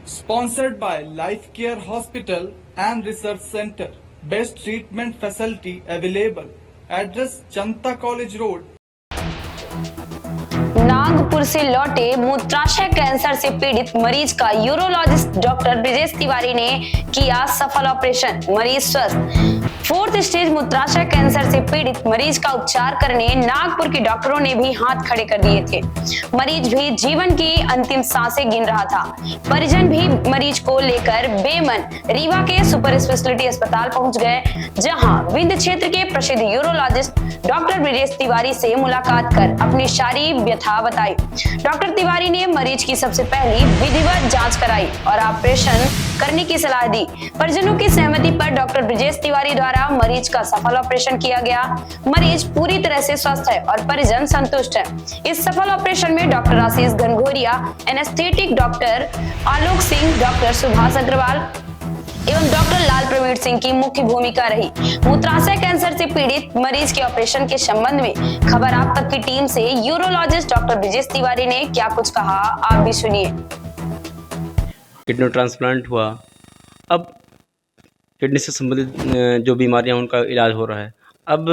Sponsored by Life Care Hospital and Research Center. Best treatment facility available. Address Janta College Road. Nagpur से लौटे मूत्राशय cancer से पीड़ित मरीज का यूरोलॉजिस्ट डॉक्टर ब्रिजेश तिवारी ने किया सफल ऑपरेशन, मरीज स्वस्थ। 4th स्टेज मूत्राशय कैंसर से पीड़ित मरीज का उपचार करने नागपुर के डॉक्टरों ने भी हाथ खड़े कर दिए थे। मरीज भी जीवन की अंतिम सांसें गिन रहा था। परिजन भी मरीज को लेकर बेमन रीवा के सुपर स्पेशलिटी अस्पताल पहुंच गए, जहां विंध्य क्षेत्र के प्रसिद्ध यूरोलॉजिस्ट डॉक्टर ब्रिजेश तिवारी से मुलाकात कर अपनी सारी व्यथा बताई। डॉक्टर तिवारी ने मरीज की सबसे पहली विधिवत जांच कराई और ऑपरेशन करने की सलाह दी। परिजनों की सहमति पर डॉक्टर ब्रिजेश तिवारी द्वारा मरीज का सफल ऑपरेशन किया गया। मरीज पूरी तरह से स्वस्थ है और परिजन संतुष्ट है। इस सफल ऑपरेशन में डॉक्टर आशीष Ghanghoriya, anaesthetic doctor Alok Singh, doctor Subhash Agarwal एवं डॉक्टर लाल प्रवीण सिंह की मुख्य भूमिका रही। मूत्राशय कैंसर से पीड़ित मरीज के ऑपरेशन के संबंध में खबर आप तक की टीम से यूरोलॉजिस्ट डॉक्टर ब्रिजेश तिवारी ने क्या कुछ कहा, आप भी सुनिए। किडनी ट्रांसप्लांट हुआ, अब किडनी से संबंधित जो बीमारियां उनका इलाज हो रहा है। अब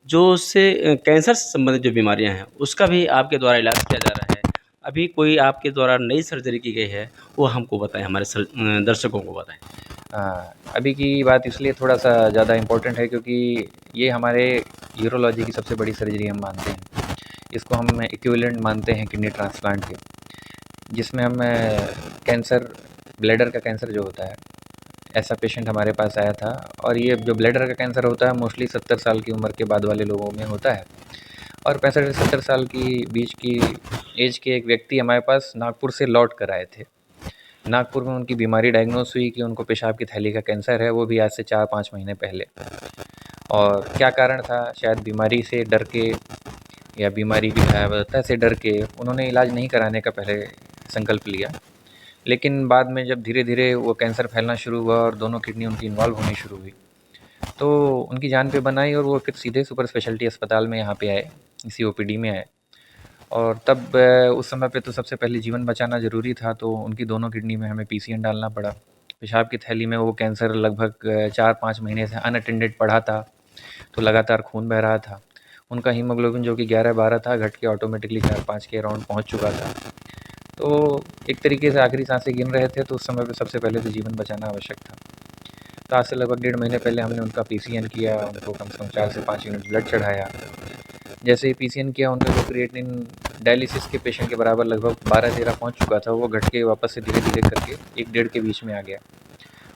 जो उससे कैंसर से संबंधित जो बीमारियां हैं उसका भी आपके द्वारा इलाज किया जा रहा है। अभी कोई आपके द्वारा नई सर्जरी की गई है, वो हमको बताएं, हमारे दर्शकों को बताएं। अभी की बात इसलिए थोड़ा सा ज़्यादा इम्पोर्टेंट है क्योंकि ये हमारे यूरोलॉजी की सबसे बड़ी सर्जरी हम मानते हैं। इसको हम इक्विवेलेंट मानते हैं किडनी ट्रांसप्लांट के, जिसमें हम कैंसर, ब्लैडर का कैंसर जो होता है, ऐसा पेशेंट हमारे पास आया था। और ये जो ब्लैडर का कैंसर होता है मोस्टली 70 साल की उम्र के बाद वाले लोगों में होता है। और 65 से 70 साल की बीच की एज के एक व्यक्ति हमारे पास नागपुर से लौट कर आए थे। नागपुर में उनकी बीमारी डायग्नोस हुई कि उनको पेशाब की थैली का कैंसर है, वो भी आज से 4-5 महीने पहले। और क्या कारण था, शायद बीमारी से डर के या बीमारी की भयावहता से डर के उन्होंने इलाज नहीं कराने का पहले संकल्प लिया। लेकिन बाद में जब धीरे धीरे वो कैंसर फैलना शुरू हुआ और दोनों किडनी उनकी इन्वॉल्व होनी शुरू हुई, तो उनकी जान पे बनाई और वो फिर सीधे सुपर स्पेशलिटी अस्पताल में यहाँ पे आए, इसी ओपीडी में आए। और तब उस समय पे तो सबसे पहले जीवन बचाना ज़रूरी था, तो उनकी दोनों किडनी में हमें पीसीएन डालना पड़ा। पेशाब की थैली में वो कैंसर लगभग 4-5 महीने से अनअटेंडेड पड़ा था, तो लगातार खून बह रहा था। उनका हीमोग्लोबिन जो कि 11-12 था, घट के ऑटोमेटिकली 4-5 के अराउंड पहुँच चुका था। तो एक तरीके से आखिरी सांसें गिन रहे थे, तो उस समय पे सबसे पहले तो जीवन बचाना आवश्यक था। तो आज से लगभग 1.5 महीने पहले हमने उनका पीसीएन किया, उनको कम से कम 4 से 5 यूनिट ब्लड चढ़ाया। जैसे ही पीसीएन किया, उनका जो क्रिएटिनिन डायलिसिस के पेशेंट के बराबर लगभग 12-13 पहुँच चुका था, वो घट के वापस से धीरे धीरे करके 1-1.5 के बीच में आ गया।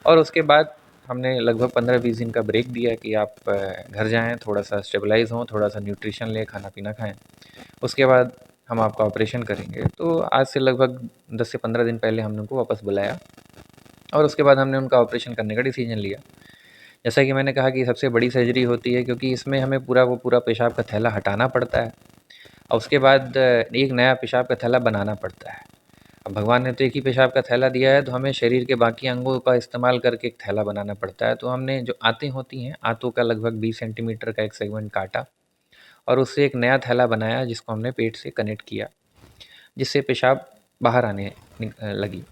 और उसके बाद हमने लगभग 15-20 दिन का ब्रेक दिया कि आप घर जाएँ, थोड़ा सा स्टेबलाइज़ हों, थोड़ा सा न्यूट्रिशन लें, खाना पीना खाएँ, उसके बाद हम आपका ऑपरेशन करेंगे। तो आज से लगभग 10 से 15 दिन पहले हमने उनको वापस बुलाया और उसके बाद हमने उनका ऑपरेशन करने का डिसीजन लिया। जैसा कि मैंने कहा कि सबसे बड़ी सर्जरी होती है, क्योंकि इसमें हमें पूरा पेशाब का थैला हटाना पड़ता है और उसके बाद एक नया पेशाब का थैला बनाना पड़ता है। अब भगवान ने तो एक ही पेशाब का थैला दिया है, तो हमें शरीर के बाकी अंगों का इस्तेमाल करके एक थैला बनाना पड़ता है। तो हमने जो आंतें होती हैं, आंतों का लगभग 20 सेंटीमीटर का एक सेगमेंट काटा और उससे एक नया थैला बनाया, जिसको हमने पेट से कनेक्ट किया, जिससे पेशाब बाहर आने लगी।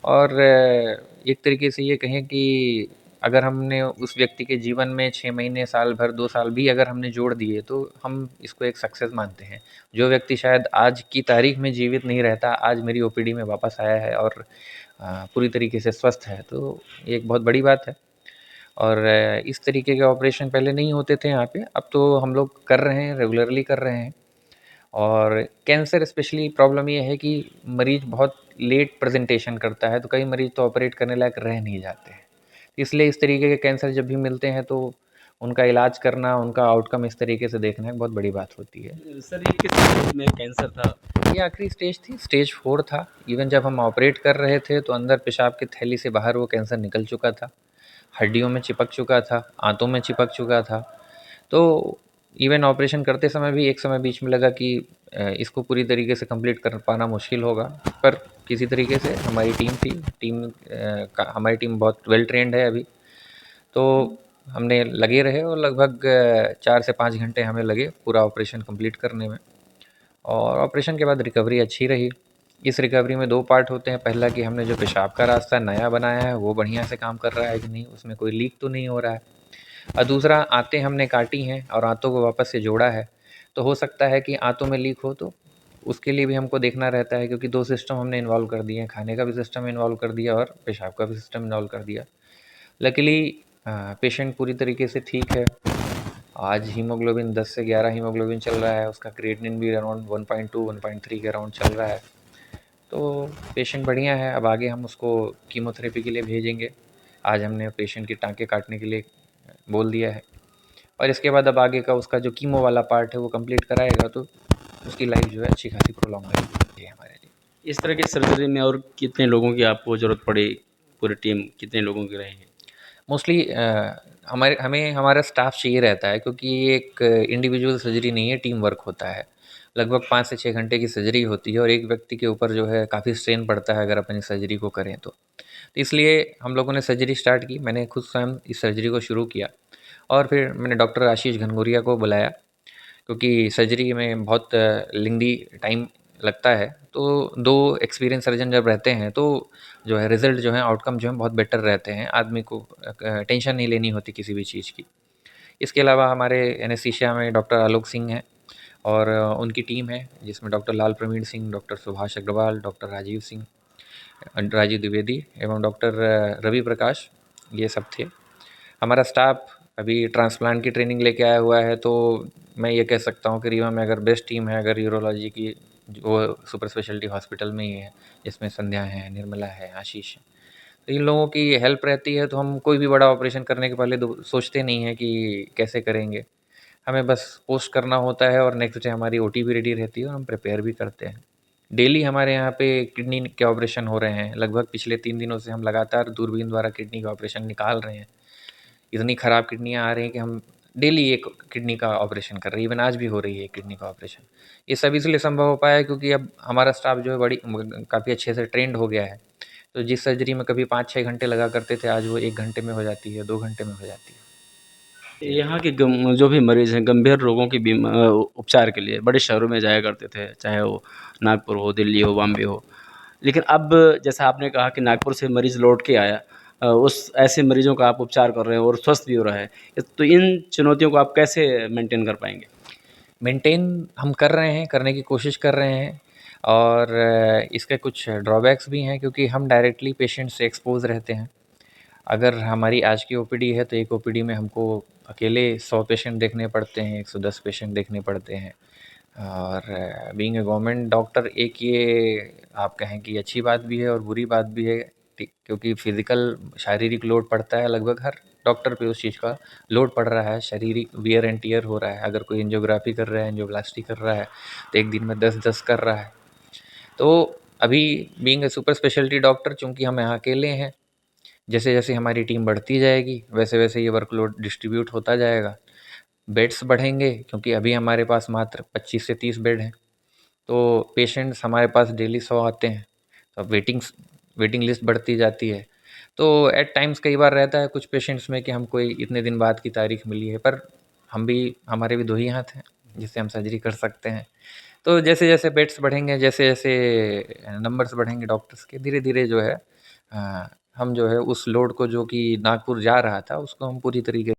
और एक तरीके से ये कहें कि अगर हमने उस व्यक्ति के जीवन में 6 महीने, साल भर, 2 साल भी अगर हमने जोड़ दिए, तो हम इसको एक सक्सेस मानते हैं। जो व्यक्ति शायद आज की तारीख में जीवित नहीं रहता, आज मेरी ओपीडी में वापस आया है और पूरी तरीके से स्वस्थ है, तो ये एक बहुत बड़ी बात है। और इस तरीके के ऑपरेशन पहले नहीं होते थे यहाँ पे, अब तो हम लोग कर रहे हैं, रेगुलरली कर रहे हैं। और कैंसर स्पेशली प्रॉब्लम ये है कि मरीज़ बहुत लेट प्रेजेंटेशन करता है, तो कई मरीज़ तो ऑपरेट करने लायक रह नहीं जाते हैं। इसलिए इस तरीके के कैंसर जब भी मिलते हैं, तो उनका इलाज करना, उनका आउटकम इस तरीके से देखना एक बहुत बड़ी बात होती है। सर, ये किस स्टेज में कैंसर था? ये आखिरी स्टेज थी, स्टेज 4 था। इवन जब हम ऑपरेट कर रहे थे, तो अंदर पेशाब की थैली से बाहर वो कैंसर निकल चुका था, हड्डियों में चिपक चुका था, आंतों में चिपक चुका था। तो इवन ऑपरेशन करते समय भी एक समय बीच में लगा कि इसको पूरी तरीके से कंप्लीट कर पाना मुश्किल होगा, पर किसी तरीके से हमारी टीम थी, हमारी टीम बहुत वेल ट्रेंड है अभी, तो हमने लगे रहे और लगभग 4 से 5 घंटे हमें लगे पूरा ऑपरेशन कंप्लीट करने में। और ऑपरेशन के बाद रिकवरी अच्छी रही। इस रिकवरी में 2 पार्ट होते हैं। पहला कि हमने जो पेशाब का रास्ता नया बनाया है वो बढ़िया से काम कर रहा है कि नहीं, उसमें कोई लीक तो नहीं हो रहा है। और दूसरा, आंतें हमने काटी हैं और आंतों को वापस से जोड़ा है, तो हो सकता है कि आंतों में लीक हो, तो उसके लिए भी हमको देखना रहता है, क्योंकि 2 सिस्टम हमने इन्वॉल्व कर दिए हैं, खाने का भी सिस्टम इन्वॉल्व कर दिया और पेशाब का भी सिस्टम इन्वॉल्व कर दिया। लकीली पेशेंट पूरी तरीके से ठीक है। आज हीमोग्लोबिन 10 से 11 हीमोग्लोबिन चल रहा है, उसका क्रिएटिनिन भी अराउंड 1.2 1.3 के अराउंड चल रहा है। तो पेशेंट बढ़िया है। अब आगे हम उसको कीमोथेरेपी के लिए भेजेंगे। आज हमने पेशेंट के टाँके काटने के लिए बोल दिया है, और इसके बाद अब आगे का उसका जो कीमो वाला पार्ट है वो कंप्लीट कराएगा, तो उसकी लाइफ जो है अच्छी खासी प्रोलॉन्ग रहेगी हमारे लिए। इस तरह की सर्जरी में और कितने लोगों की आपको ज़रूरत पड़ी? पूरी टीम कितने लोगों की रहेगी? मोस्टली हमें हमारा स्टाफ चाहिए रहता है, क्योंकि ये एक इंडिविजुअल सर्जरी नहीं है, टीम वर्क होता है। लगभग 5 से 6 घंटे की सर्जरी होती है और एक व्यक्ति के ऊपर जो है काफ़ी स्ट्रेन पड़ता है अगर अपन इस सर्जरी को करें तो। इसलिए हम लोगों ने सर्जरी स्टार्ट की। मैंने खुद स्वयं इस सर्जरी को शुरू किया और फिर मैंने डॉक्टर आशीष घनघोरिया को बुलाया, क्योंकि सर्जरी में बहुत लेंदी टाइम लगता है। तो 2 एक्सपीरियंस सर्जन जब रहते हैं तो जो है रिज़ल्ट जो है, आउटकम जो है बहुत बेटर रहते हैं। आदमी को टेंशन नहीं लेनी होती किसी भी चीज़ की। इसके अलावा हमारे एनेस्थीसिया में डॉक्टर आलोक सिंह हैं और उनकी टीम है, जिसमें डॉक्टर लाल प्रवीण सिंह, डॉक्टर सुभाष अग्रवाल, डॉक्टर राजीव सिंह, राजीव द्विवेदी एवं डॉक्टर रवि प्रकाश, ये सब थे। हमारा स्टाफ अभी ट्रांसप्लांट की ट्रेनिंग लेके आया हुआ है, तो मैं ये कह सकता हूँ कि रीवा में अगर बेस्ट टीम है अगर यूरोलॉजी की, वो सुपर स्पेशलिटी हॉस्पिटल में ही है, जिसमें संध्या है, निर्मला है, आशीष है। तो इन लोगों की हेल्प रहती है, तो हम कोई भी बड़ा ऑपरेशन करने के पहले सोचते नहीं हैं कि कैसे करेंगे। हमें बस पोस्ट करना होता है और नेक्स्ट डे हमारी ओटी भी रेडी रहती है और हम प्रिपेयर भी करते हैं। डेली हमारे यहाँ पे किडनी के ऑपरेशन हो रहे हैं। लगभग पिछले 3 दिनों से हम लगातार दूरबीन द्वारा किडनी का ऑपरेशन निकाल रहे हैं। इतनी ख़राब किडनियाँ आ रही हैं कि हम डेली एक किडनी का ऑपरेशन कर रहे हैं। इवन आज भी हो रही है किडनी का ऑपरेशन। ये सब इसलिए संभव हो पाया है क्योंकि अब हमारा स्टाफ जो है काफ़ी अच्छे से ट्रेंड हो गया है। तो जिस सर्जरी में कभी 5-6 घंटे लगा करते थे, आज वो 1 घंटे में हो जाती है, 2 घंटे में हो जाती है। यहाँ के जो भी मरीज़ हैं गंभीर रोगों की उपचार के लिए बड़े शहरों में जाया करते थे, चाहे वो नागपुर हो, दिल्ली हो, बॉम्बे हो। लेकिन अब जैसा आपने कहा कि नागपुर से मरीज़ लौट के आया, उस ऐसे मरीज़ों का आप उपचार कर रहे हैं और स्वस्थ भी हो रहा है। तो इन चुनौतियों को आप कैसे मेंटेन कर पाएँगे? मेंटेन हम कर रहे हैं, करने की कोशिश कर रहे हैं, और इसके कुछ ड्रॉबैक्स भी हैं, क्योंकि हम डायरेक्टली पेशेंट से एक्सपोज़ रहते हैं। अगर हमारी आज की ओपीडी है तो एक ओपीडी में हमको अकेले 100 पेशेंट देखने पड़ते हैं, 110 पेशेंट देखने पड़ते हैं। और बीइंग अ गवर्नमेंट डॉक्टर, एक ये आप कहें कि अच्छी बात भी है और बुरी बात भी है, क्योंकि फिज़िकल शारीरिक लोड पड़ता है, लगभग हर डॉक्टर पे उस चीज़ का लोड पड़ रहा है, शारीरिक वियर एंड टियर हो रहा है। अगर कोई एंजियोग्राफी कर रहा है, एंजियोप्लास्टी कर रहा है, तो एक दिन में 10-10 कर रहा है। तो अभी being a super speciality doctor, चूँकि हम यहाँ अकेले हैं, जैसे जैसे हमारी टीम बढ़ती जाएगी वैसे वैसे ये वर्कलोड डिस्ट्रीब्यूट होता जाएगा। बेड्स बढ़ेंगे, क्योंकि अभी हमारे पास मात्र 25 से 30 बेड हैं। तो पेशेंट्स हमारे पास डेली 100 आते हैं, तो वेटिंग लिस्ट बढ़ती जाती है। तो एट टाइम्स कई बार रहता है कुछ पेशेंट्स में कि हमको इतने दिन बाद की तारीख मिली है, पर हमारे भी 2 ही हाथ हैं जिससे हम सर्जरी कर सकते हैं। तो जैसे जैसे बेड्स बढ़ेंगे, जैसे जैसे नंबर्स बढ़ेंगे डॉक्टर्स के, धीरे धीरे जो है हम जो है उस लोड को, जो कि नागपुर जा रहा था, उसको हम पूरी तरीके